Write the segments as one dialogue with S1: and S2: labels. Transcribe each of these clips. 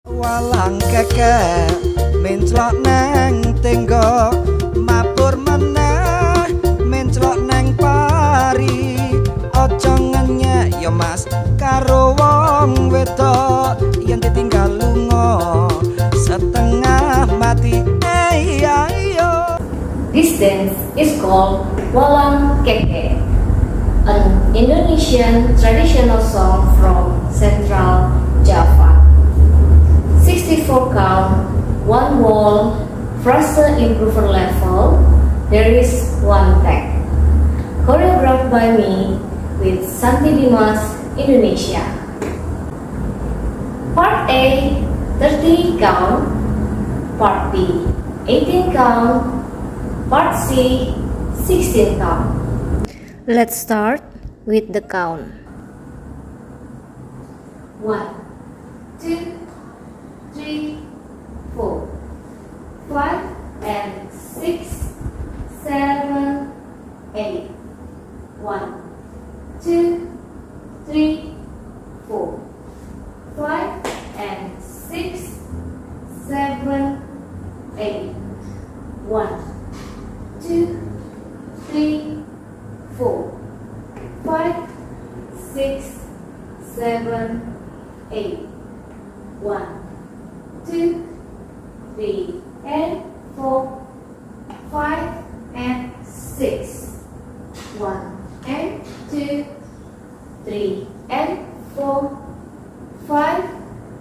S1: Walang kekek menclok nang tenggok mabur meneh menclok nang pari aja ngenyek ya mas karo wong wedok yen ditinggal lunga setengah mati ayo.
S2: This dance is called Walang Kekek, an Indonesian traditional song from Central Java. 64 count, 1 wall, phrase improver level, there is 1 tag. Choreographed by me with Shanty Dimas, Indonesia. Part A, 30 count. Part B, 18 count. Part C, 16 count. Let's start with the count. 1, 2, 3, 4, 5, and 6, 7, 8. 1, 2, 3, 4, 5, and 6, 7, 8. 1, 2, 3, 4, 5, 6, 7, 8. 1, 2, 3, and 4, 5, and 6. 1 and 2, 3 and 4, 5,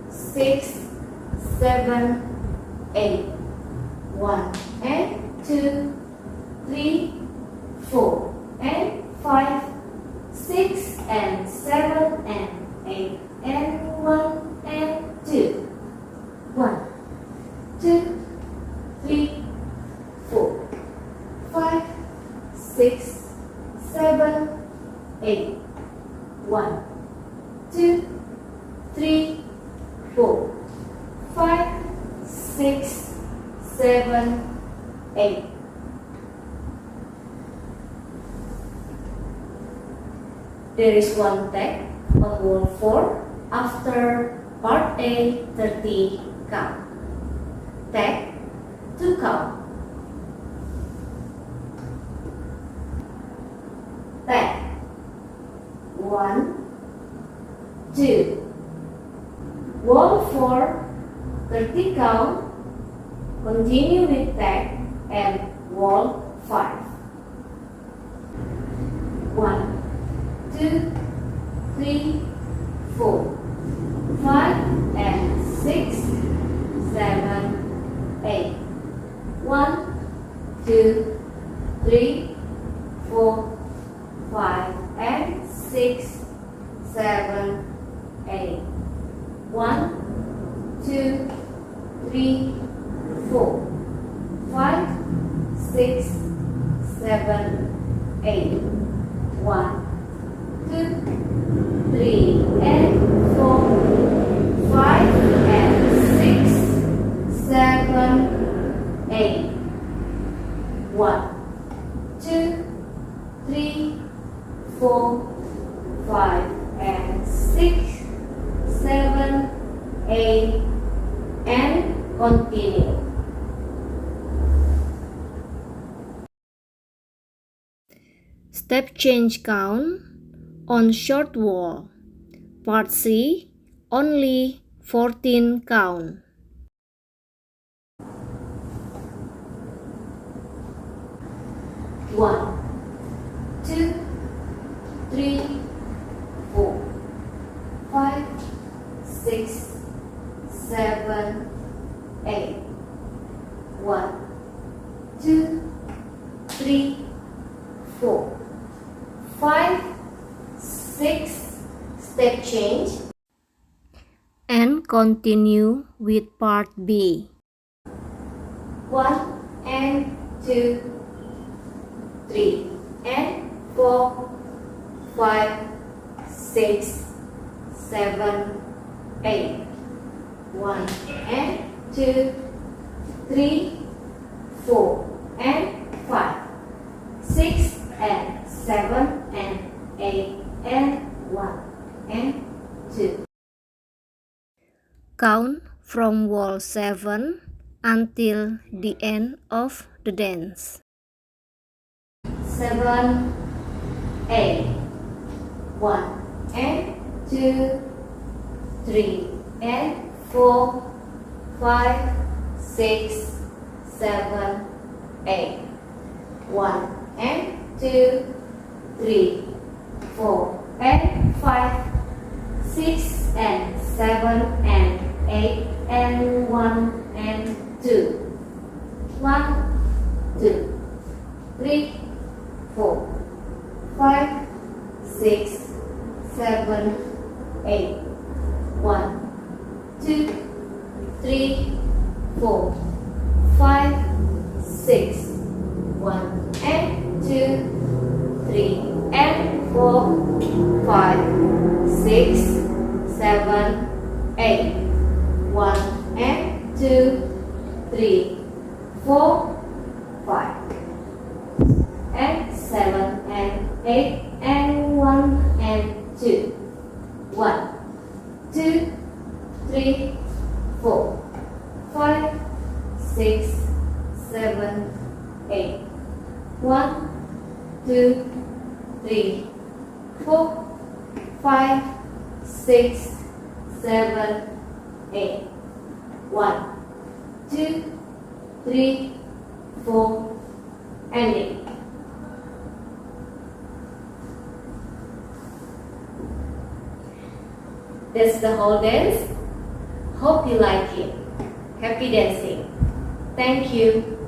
S2: 6, 7, 8. 1 and 2, 3, 4 and 5, 6 and 7 and 8 and 1 and 2. 1, 2, 3, 4, 5, 6, 7, 8. 1, 2, 3, 4, 5, 6, 7, 8. There is 1 tag on wall 4 after part A 30 count. Tag 2 count. Tag 1, 2. Wall 4 30 count. Continue with tag and wall 5. 1, 2, 3, 4, 5, and 6, 7, 8. 1, 2, 3, 4, 5, and 6, 7, 8. 1, 2, 3, 4, 5, 6, 7, 8. 1, 2, 3, and 4, 5, and 6, 7, 8. 1, 2, 3, 4, 5, and 6, 7, 8, and continue. Step change count on short wall. Part C, only 14 count. 1, 2, 3, 4, 5, 6, 7, 8. 1, 2, 3, 4, 5, 6. Step change and continue with part B. 1 and 2, 3 and 4, 5, 6, 7, 8. 1 and 2, 3, 4 and 5, 6 and 7 and 8 and 1 and 2. Count
S3: from wall 7 until the end of the dance.
S2: 7, 8. 1 and 2, 3 and 4, 5, 6, 7, 8. 1 and 2, 3, 4 and 5, 6 and 7 and 8 and 1 and 2. 1, 2, 3, 4, 5, 6, 7, 8. 1, 2, 3, 4, 5, 6. 1 and 2, 3 and 4, 5, 6, 7, 8. 1 and 2, 3, 4, 5 and 7 and 8 and 1 and 2. 1, 2, 3, 4, 5, 6, 7, 8. 1, 2, 3, 4, 5, 6, 7, 8. 1, 2, 3, 4, and 8. That's the whole dance. Hope you like it. Happy dancing. Thank you.